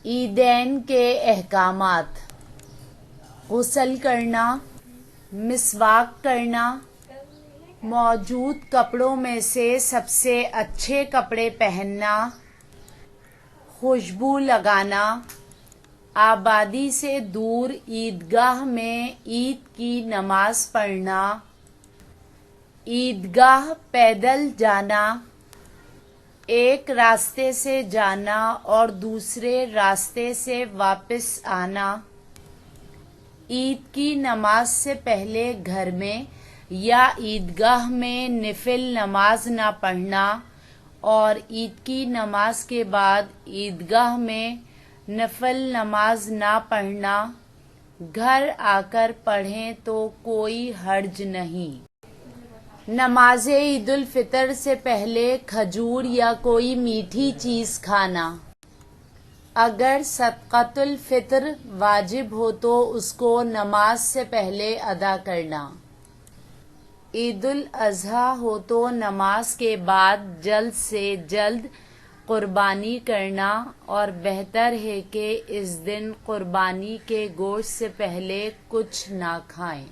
عیدین کے احکامات: غسل کرنا، مسواک کرنا، موجود کپڑوں میں سے سب سے اچھے کپڑے پہننا، خوشبو لگانا، آبادی سے دور عیدگاہ میں عید کی نماز پڑھنا، عیدگاہ پیدل جانا، ایک راستے سے جانا اور دوسرے راستے سے واپس آنا، عید کی نماز سے پہلے گھر میں یا عیدگاہ میں نفل نماز نہ پڑھنا اور عید کی نماز کے بعد عیدگاہ میں نفل نماز نہ پڑھنا، گھر آ کر پڑھیں تو کوئی حرج نہیں۔ نماز عید الفطر سے پہلے کھجور یا کوئی میٹھی چیز کھانا۔ اگر صدقۃ الفطر واجب ہو تو اس کو نماز سے پہلے ادا کرنا۔ عید الاضحیٰ ہو تو نماز کے بعد جلد سے جلد قربانی کرنا، اور بہتر ہے کہ اس دن قربانی کے گوشت سے پہلے کچھ نہ کھائیں۔